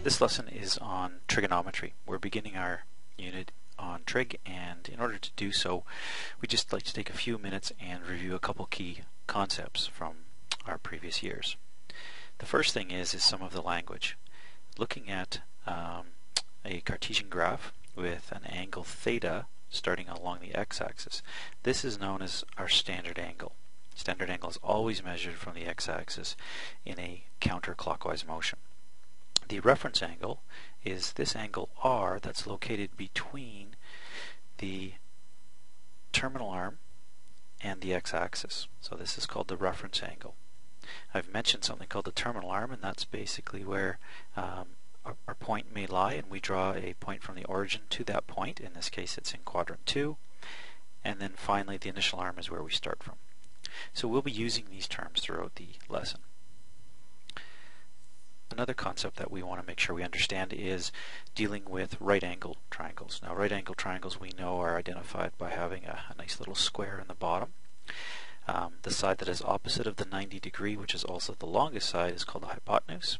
This lesson is on trigonometry. We're beginning our unit on trig, and in order to do so, we just like to take a few minutes and review a couple key concepts from our previous years. The first thing is some of the language. Looking at a Cartesian graph with an angle theta starting along the x-axis. This is known as our standard angle. Standard angle is always measured from the x-axis in a counterclockwise motion. The reference angle is this angle R that's located between the terminal arm and the x-axis. So this is called the reference angle. I've mentioned something called the terminal arm, and that's basically where our point may lie, and we draw a point from the origin to that point. In this case it's in quadrant 2, and then finally the initial arm is where we start from. So we'll be using these terms throughout the lesson. Another concept that we want to make sure we understand is dealing with right-angled triangles. Now, right-angled triangles we know are identified by having a nice little square in the bottom. The side that is opposite of the 90 degree, which is also the longest side, is called the hypotenuse.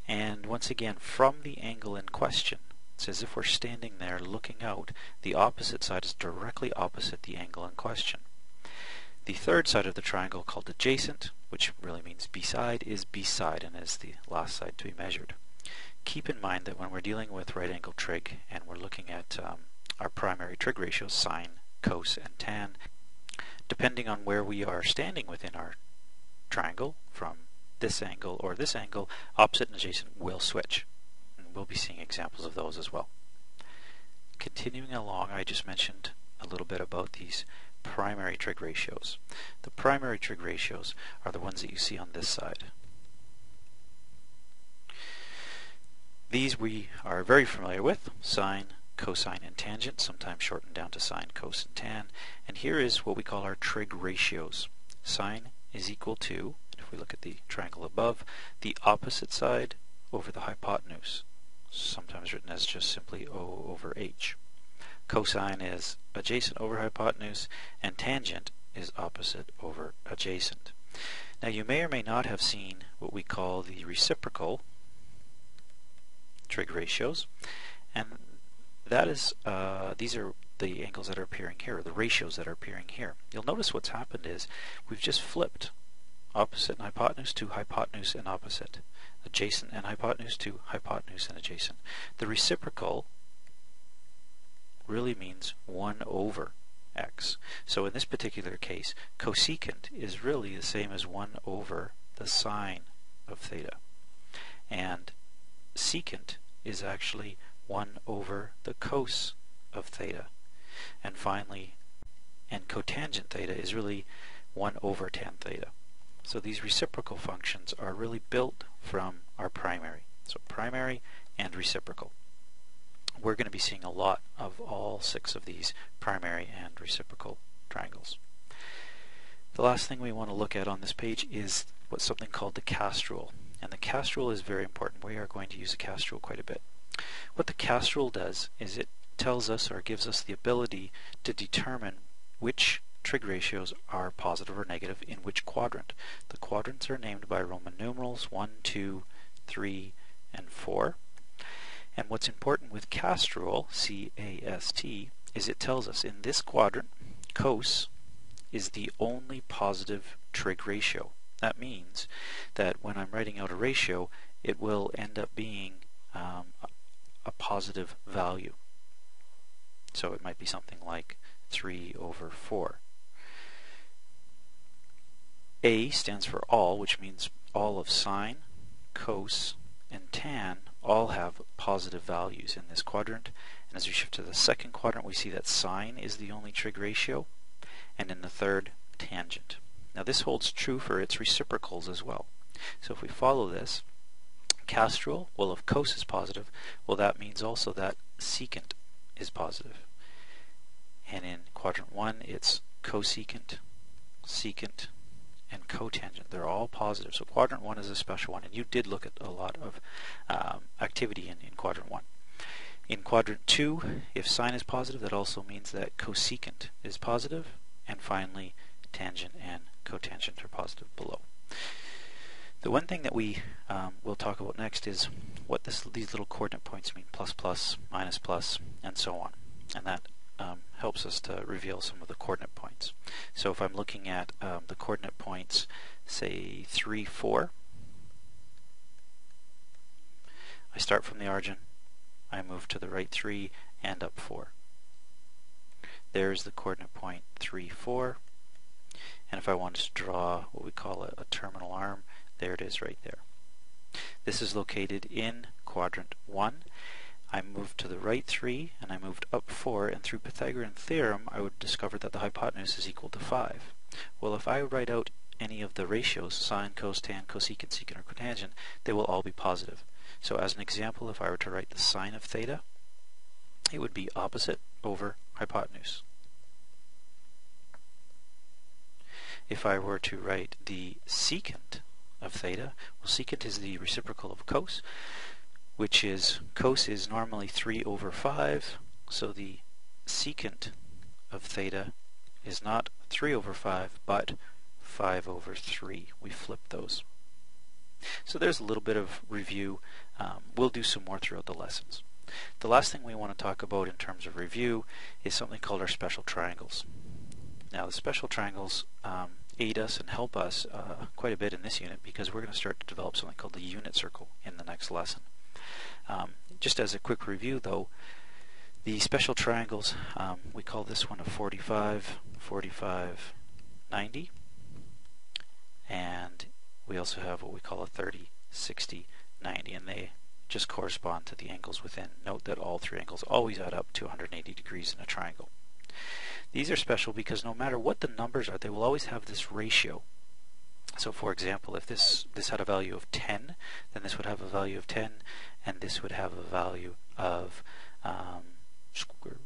And once again, from the angle in question, it's as if we're standing there looking out, the opposite side is directly opposite the angle in question. The third side of the triangle, called adjacent, which really means beside, is beside and is the last side to be measured. Keep in mind that when we're dealing with right angle trig and we're looking at our primary trig ratios, sine, cos, and tan, depending on where we are standing within our triangle, from this angle or this angle, opposite and adjacent will switch. And we'll be seeing examples of those as well. Continuing along, I just mentioned a little bit about these primary trig ratios. The primary trig ratios are the ones that you see on this side. These we are very familiar with: sine, cosine, and tangent, sometimes shortened down to sine, cos, and tan. And here is what we call our trig ratios. Sine is equal to, if we look at the triangle above, the opposite side over the hypotenuse, sometimes written as just simply O over H. Cosine is adjacent over hypotenuse, and tangent is opposite over adjacent. Now, you may or may not have seen what we call the reciprocal trig ratios, and that is these are the angles that are appearing here, or the ratios that are appearing here. You'll notice what's happened is we've just flipped opposite and hypotenuse to hypotenuse and opposite, adjacent and hypotenuse to hypotenuse and adjacent. The reciprocal really means 1 over x. So in this particular case, cosecant is really the same as 1 over the sine of theta. And secant is actually 1 over the cos of theta. And finally, and cotangent theta is really 1 over tan theta. So these reciprocal functions are really built from our primary. So primary and reciprocal. We're going to be seeing a lot of all 6 of these primary and reciprocal triangles. The last thing we want to look at on this page is what's something called the cast rule. And the cast rule is very important. We are going to use the cast rule quite a bit. What the cast rule does is it tells us, or gives us, the ability to determine which trig ratios are positive or negative in which quadrant. The quadrants are named by Roman numerals 1, 2, 3, and 4. And what's important with cast rule, C-A-S-T, is it tells us in this quadrant, cos is the only positive trig ratio. That means that when I'm writing out a ratio, it will end up being a positive value. So it might be something like 3 over 4. A stands for all, which means all of sine, cos, and tan all have positive values in this quadrant. And as we shift to the second quadrant, we see that sine is the only trig ratio, and in the third, tangent. Now this holds true for its reciprocals as well. So if we follow this cast rule, well, if cos is positive, well, that means also that secant is positive. And in quadrant 1, it's cosecant, secant, and cotangent. They're all positive. So quadrant 1 is a special one, and you did look at a lot of activity in quadrant 1. In quadrant 2, if sine is positive, that also means that cosecant is positive, and finally tangent and cotangent are positive below. The one thing that we will talk about next is what these little coordinate points mean, plus, plus, minus, plus, and so on. And that helps us to reveal some of the coordinate points. So if I'm looking at the coordinate points, say 3, 4, I start from the origin, I move to the right 3 and up 4. There's the coordinate point 3, 4. And if I wanted to draw what we call a terminal arm, there it is right there. This is located in quadrant 1. I moved to the right 3 and I moved up 4, and through Pythagorean theorem I would discover that the hypotenuse is equal to 5. Well, if I write out any of the ratios, sine, cos, tan, cosecant, secant, or cotangent, they will all be positive. So as an example, if I were to write the sine of theta, it would be opposite over hypotenuse. If I were to write the secant of theta, well, secant is the reciprocal of cos, which is, cos is normally 3 over 5, so the secant of theta is not 3 over 5, but 5 over 3. We flip those. So there's a little bit of review. We'll do some more throughout the lessons. The last thing we want to talk about in terms of review is something called our special triangles. Now the special triangles aid us and help us quite a bit in this unit, because we're going to start to develop something called the unit circle in the next lesson. Just as a quick review though, the special triangles, we call this one a 45, 45, 90, and we also have what we call a 30, 60, 90, and they just correspond to the angles within. Note that all three angles always add up to 180 degrees in a triangle. These are special because no matter what the numbers are, they will always have this ratio. So for example, if this had a value of 10, then this would have a value of 10, and this would have a value of square.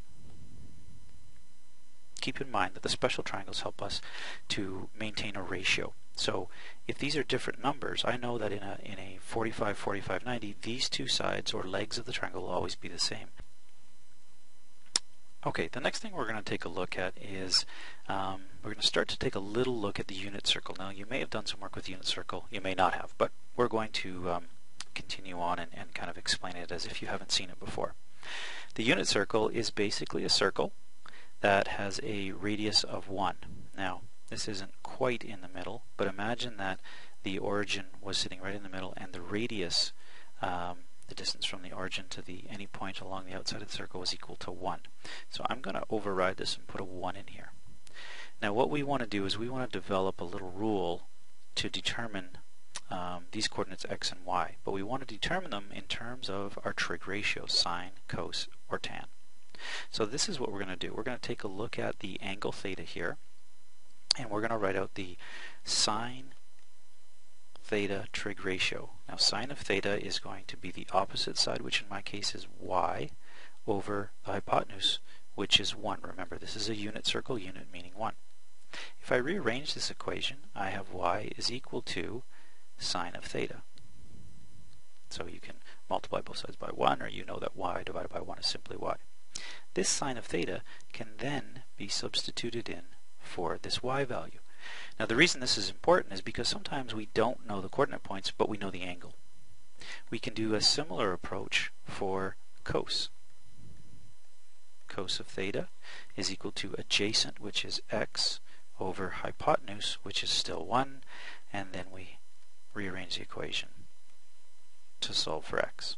Keep in mind that the special triangles help us to maintain a ratio. So if these are different numbers, I know that in a 45, 45, 90, these two sides or legs of the triangle will always be the same. Okay, the next thing we're going to take a look at is we're going to start to take a little look at the unit circle. Now you may have done some work with the unit circle, you may not have, but we're going to continue on and kind of explain it as if you haven't seen it before. The unit circle is basically a circle that has a radius of 1. Now this isn't quite in the middle, but imagine that the origin was sitting right in the middle, and the radius, the distance from the origin to any point along the outside of the circle, was equal to 1. So I'm going to override this and put a 1 in here. Now what we want to do is we want to develop a little rule to determine these coordinates x and y, but we want to determine them in terms of our trig ratios, sine, cos, or tan. So this is what we're going to do. We're going to take a look at the angle theta here, and we're going to write out the sine theta trig ratio. Now sine of theta is going to be the opposite side, which in my case is y, over the hypotenuse, which is 1. Remember, this is a unit circle, unit meaning 1. If I rearrange this equation, I have y is equal to sine of theta. So you can multiply both sides by 1, or you know that y divided by 1 is simply y. This sine of theta can then be substituted in for this y value. Now the reason this is important is because sometimes we don't know the coordinate points, but we know the angle. We can do a similar approach for cos. Cos of theta is equal to adjacent, which is x, over hypotenuse, which is still 1, and then we rearrange the equation to solve for x.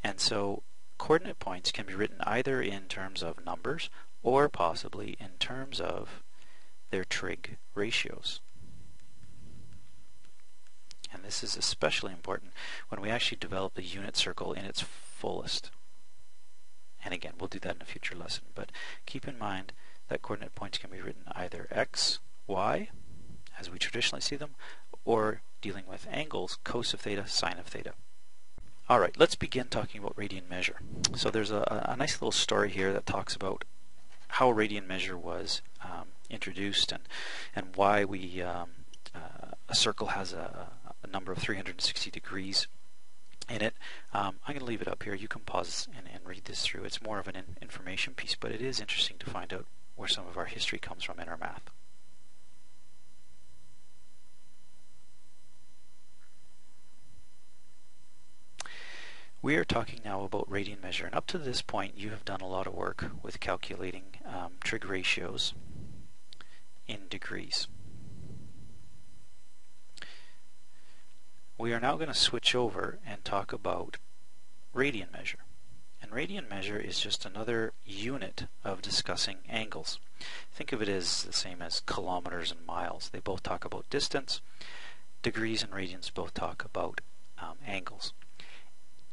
And so coordinate points can be written either in terms of numbers or possibly in terms of their trig ratios. And this is especially important when we actually develop the unit circle in its fullest. And again, we'll do that in a future lesson, but keep in mind that coordinate points can be written either x, y, as we traditionally see them, or dealing with angles, cos of theta, sine of theta. Alright, let's begin talking about radian measure. So there's a nice little story here that talks about how radian measure was introduced and why we a circle has a number of 360 degrees in it. I'm going to leave it up here. You can pause and read this through. It's more of an information piece, but it is interesting to find out where some of our history comes from in our math. We are talking now about radian measure, and up to this point you have done a lot of work with calculating trig ratios in degrees. We are now going to switch over and talk about radian measure. And radian measure is just another unit of discussing angles. Think of it as the same as kilometers and miles. They both talk about distance. Degrees and radians both talk about angles.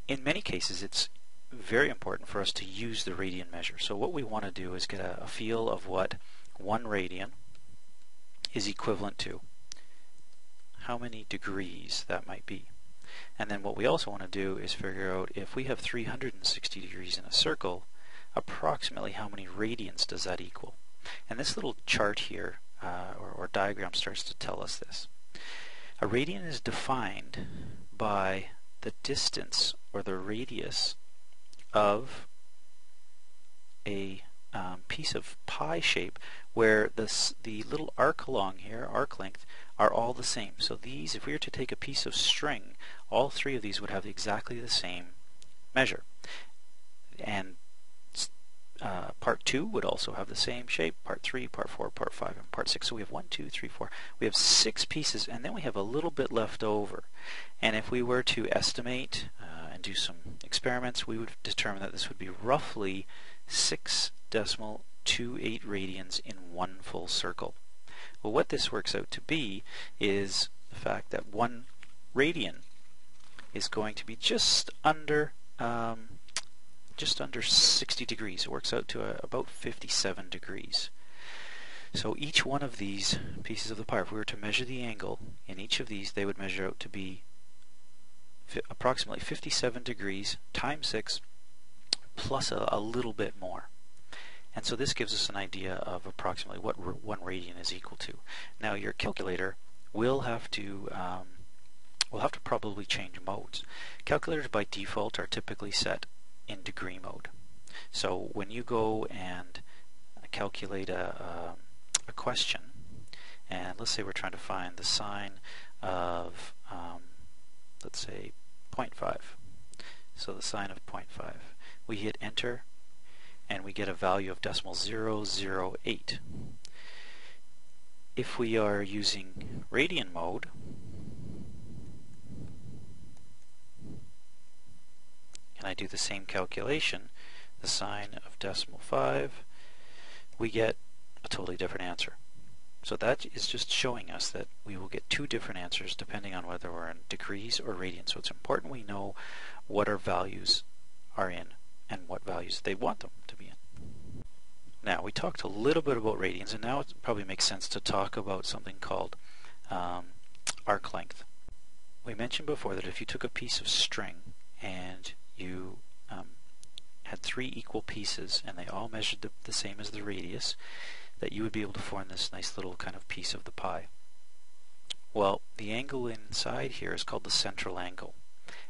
In many cases, it's very important for us to use the radian measure. So what we want to do is get a feel of what 1 radian is equivalent to, how many degrees that might be. And then what we also want to do is figure out, if we have 360 degrees in a circle, approximately how many radians does that equal. And this little chart here, or diagram, starts to tell us this. A radian is defined by the distance or the radius of a piece of pie shape where the little arc along here, arc length, are all the same. So these, if we were to take a piece of string, all 3 of these would have exactly the same measure. And part 2 would also have the same shape, part 3, part 4, part 5, and part 6. So we have 1, 2, 3, 4. We have 6 pieces, and then we have a little bit left over. And if we were to estimate and do some experiments, we would determine that this would be roughly 6.28 radians in 1 full circle. Well, what this works out to be is the fact that 1 radian is going to be just under 60 degrees. It works out to about 57 degrees. So each one of these pieces of the pie, if we were to measure the angle in each of these, they would measure out to be approximately 57 degrees times 6 plus a little bit more. And so this gives us an idea of approximately what 1 radian is equal to. Now your calculator will have to probably change modes. Calculators by default are typically set in degree mode. So when you go and calculate a question, and let's say we're trying to find the sine of let's say 0.5. So the sine of 0.5. We hit enter and we get a value of decimal 0.008. If we are using radian mode, and I do the same calculation, the sine of decimal 5, we get a totally different answer. So that is just showing us that we will get 2 different answers depending on whether we're in degrees or radians. So it's important we know what our values are in and what values they want them to be in. Now, we talked a little bit about radians, and now it probably makes sense to talk about something called arc length. We mentioned before that if you took a piece of string and you had 3 equal pieces and they all measured the same as the radius, that you would be able to form this nice little kind of piece of the pie. Well, the angle inside here is called the central angle,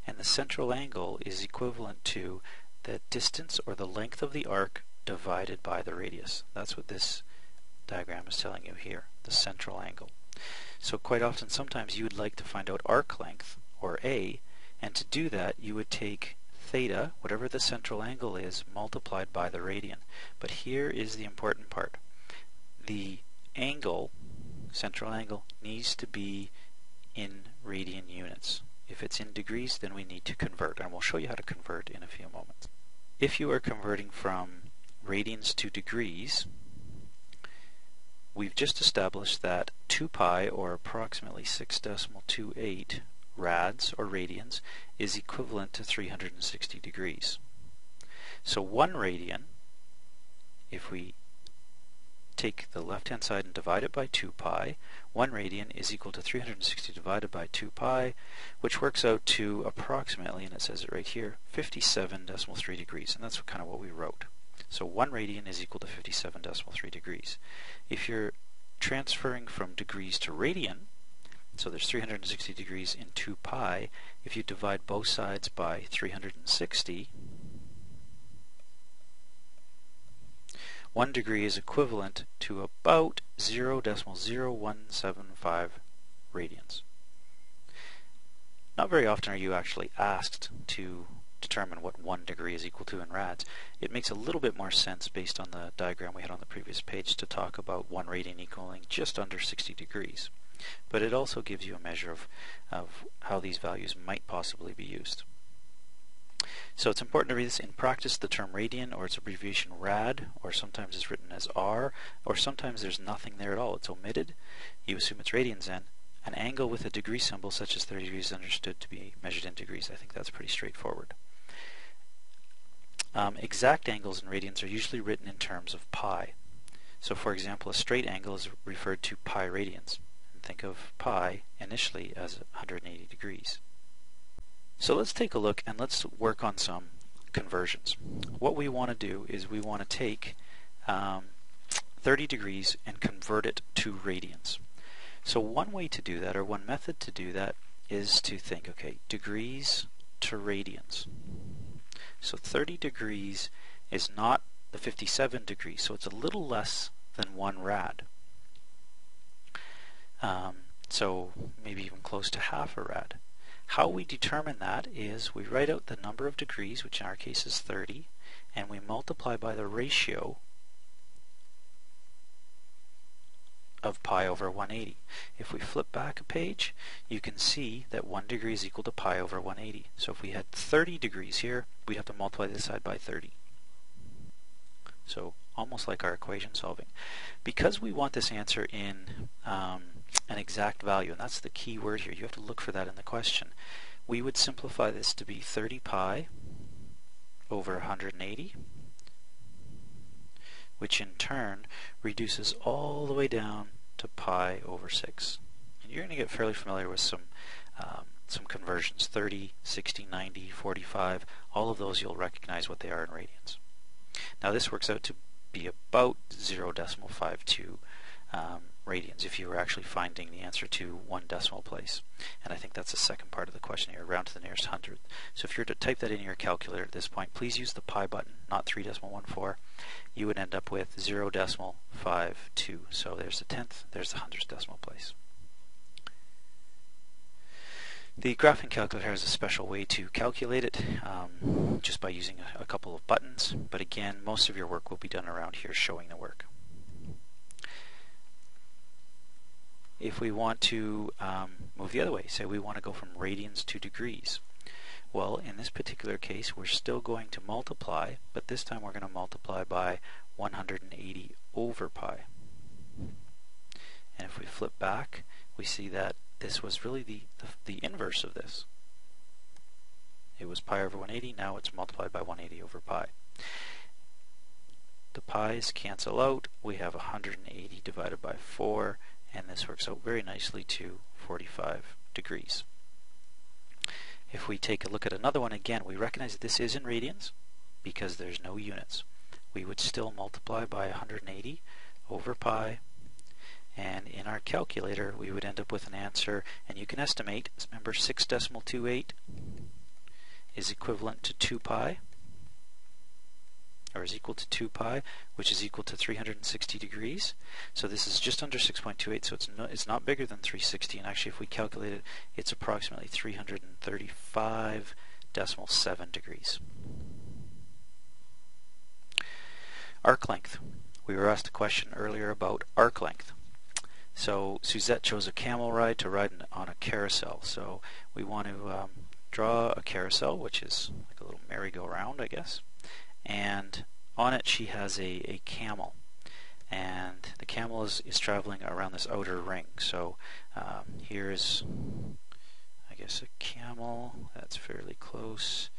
and the central angle is equivalent to the distance or the length of the arc divided by the radius. That's what this diagram is telling you here, the central angle. So quite often, sometimes you would like to find out arc length, or A, and to do that you would take theta, whatever the central angle is, multiplied by the radian. But here is the important part. The angle, central angle, needs to be in radian units. If it's in degrees, then we need to convert, and we'll show you how to convert in a few moments. If you are converting from radians to degrees, we've just established that 2 pi, or approximately 6.28 rads, or radians, is equivalent to 360 degrees. So 1 radian, if we take the left-hand side and divide it by 2 pi, 1 radian is equal to 360 divided by 2 pi, which works out to approximately, and it says it right here, 57.3 degrees, and that's kind of what we wrote. So 1 radian is equal to 57.3 degrees. If you're transferring from degrees to radian, so there's 360 degrees in 2 pi, if you divide both sides by 360, 1 degree is equivalent to about 0.0175 radians. Not very often are you actually asked to determine what 1 degree is equal to in rads, it makes a little bit more sense based on the diagram we had on the previous page to talk about 1 radian equaling just under 60 degrees. But it also gives you a measure of how these values might possibly be used. So it's important to read this. In practice, the term radian, or its abbreviation rad, or sometimes it's written as R, or sometimes there's nothing there at all, it's omitted. You assume it's radians then. An angle with a degree symbol such as 30 degrees is understood to be measured in degrees. I think that's pretty straightforward. Exact angles in radians are usually written in terms of pi. So for example, a straight angle is referred to pi radians. And think of pi initially as 180 degrees. So let's take a look and let's work on some conversions. What we want to do is we want to take 30 degrees and convert it to radians. So one way to do that, or one method to do that, is to think, okay, degrees to radians. So 30 degrees is not the 57 degrees, so it's a little less than 1 rad. So maybe even close to half a rad. How we determine that is we write out the number of degrees, which in our case is 30, and we multiply by the ratio of pi over 180. If we flip back a page, you can see that 1 degree is equal to pi over 180. So if we had 30 degrees here, we'd have to multiply this side by 30. So almost like our equation solving. Because we want this answer in an exact value, and that's the key word here, you have to look for that in the question, we would simplify this to be 30 pi over 180, which in turn reduces all the way down to pi over 6. And you're going to get fairly familiar with some conversions, 30, 60, 90, 45, all of those you'll recognize what they are in radians. Now this works out to be about 0.52 radians if you were actually finding the answer to 1 decimal place. And I think that's the second part of the question here, round to the nearest hundredth. So if you were to type that in your calculator at this point, please use the pi button, not 3.14. You would end up with 0.52. So there's the 10th, there's the 100th decimal place. The graphing calculator has a special way to calculate it, just by using a couple of buttons. But again, most of your work will be done around here showing the work. If we want to move the other way, say we want to go from radians to degrees. Well, in this particular case, we're still going to multiply, but this time we're going to multiply by 180 over pi. And if we flip back, we see that this was really the inverse of this. It was pi over 180, now it's multiplied by 180 over pi. The pi's cancel out, we have 180 divided by 4, and this works out very nicely to 45 degrees. If we take a look at another one again, we recognize that this is in radians because there's no units. We would still multiply by 180 over pi, and in our calculator we would end up with an answer, and you can estimate, remember 6.28 is equivalent to 2 pi, or is equal to 2 pi, which is equal to 360 degrees. So this is just under 6.28, so it's not bigger than 360, and actually if we calculate it, it's approximately 335.7 degrees. Arc length. We were asked a question earlier about arc length. So Suzette chose a camel ride to ride on a carousel. So we want to draw a carousel, which is like a little merry-go-round, I guess. And on it she has a camel, and the camel is traveling around this outer ring. So here's, I guess, a camel that's fairly close,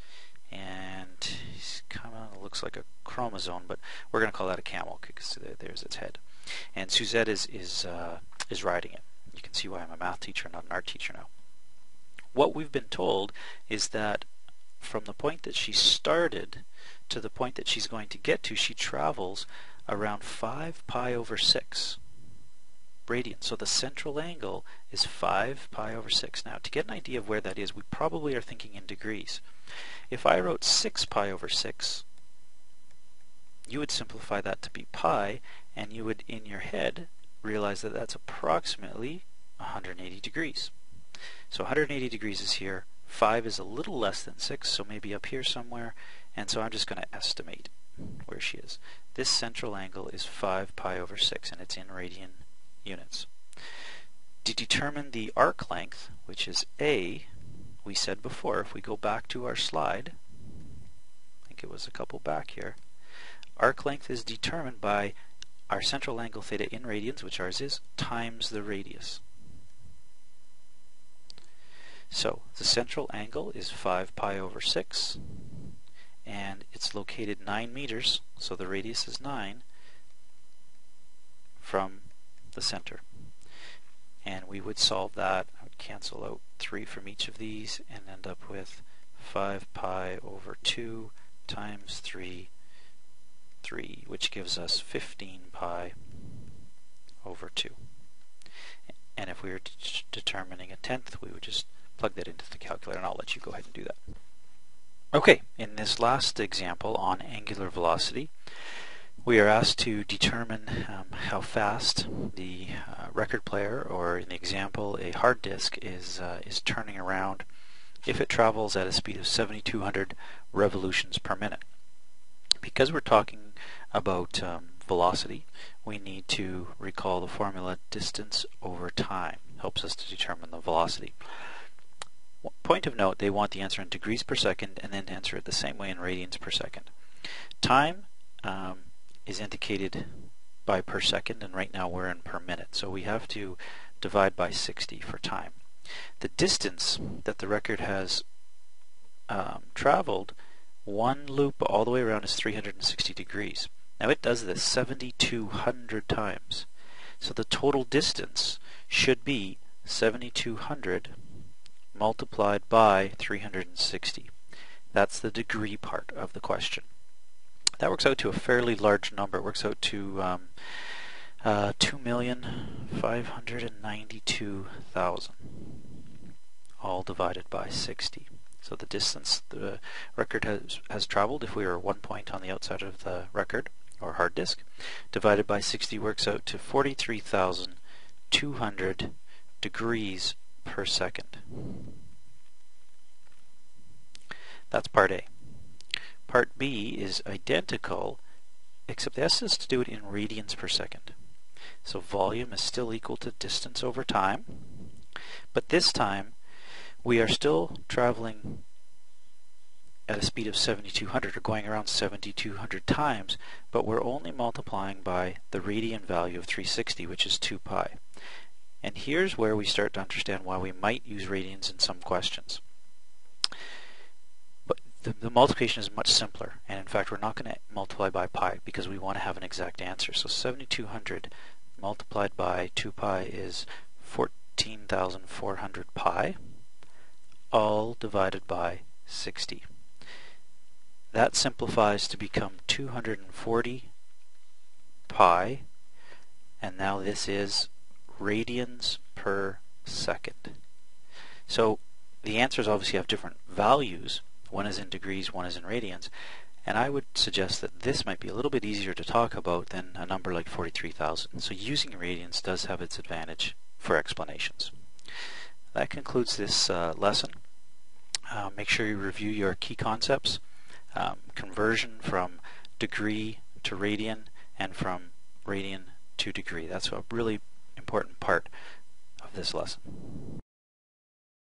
and he's kind of looks like a chromosome, but we're going to call that a camel because there's its head. And Suzette is riding it. You can see why I'm a math teacher, not an art teacher now. What we've been told is that from the point that she started to the point that she's going to get to, she travels around 5 pi over 6 radians. So the central angle is 5 pi over 6. Now, to get an idea of where that is, we probably are thinking in degrees. If I wrote 6 pi over 6, you would simplify that to be pi, and you would, in your head, realize that that's approximately 180 degrees. So 180 degrees is here, 5 is a little less than 6, so maybe up here somewhere, and so I'm just going to estimate where she is. This central angle is 5 pi over 6, and it's in radian units. To determine the arc length, which is A, we said before, if we go back to our slide, I think it was a couple back here, arc length is determined by our central angle theta in radians, which ours is, times the radius. So the central angle is 5 pi over 6, and it's located 9 meters, so the radius is 9 from the center. And we would solve that. I would cancel out 3 from each of these and end up with 5 pi over 2 times 3, which gives us 15 pi over 2. And if we were determining a tenth, we would just plug that into the calculator, and I'll let you go ahead and do that. Okay, in this last example on angular velocity, we are asked to determine how fast the record player, or in the example a hard disk, is turning around if it travels at a speed of 7,200 revolutions per minute. Because we're talking about velocity, we need to recall the formula distance over time. Helps us to determine the velocity. Point of note, they want the answer in degrees per second and then to answer it the same way in radians per second. Time is indicated by per second, and right now we're in per minute, so we have to divide by 60 for time. The distance that the record has traveled, one loop all the way around, is 360 degrees. Now it does this 7,200 times, so the total distance should be 7,200 multiplied by 360. That's the degree part of the question. That works out to a fairly large number. It works out to 2,592,000, all divided by 60. So the distance the record has traveled, if we are 1 point on the outside of the record or hard disk, divided by 60 works out to 43,200 degrees per second. That's part A. Part B is identical, except this has to do it in radians per second. So volume is still equal to distance over time, but this time we are still traveling at a speed of 7,200, or going around 7,200 times, but we're only multiplying by the radian value of 360, which is 2 pi. And here's where we start to understand why we might use radians in some questions. But the multiplication is much simpler, and in fact we're not going to multiply by pi because we want to have an exact answer. So 7,200 multiplied by 2 pi is 14,400 pi, all divided by 60. That simplifies to become 240 pi, and now this is radians per second. So the answers obviously have different values. One is in degrees, one is in radians, and I would suggest that this might be a little bit easier to talk about than a number like 43,000. So using radians does have its advantage for explanations. That concludes this lesson. Make sure you review your key concepts, conversion from degree to radian and from radian to degree. That's a really important part of this lesson.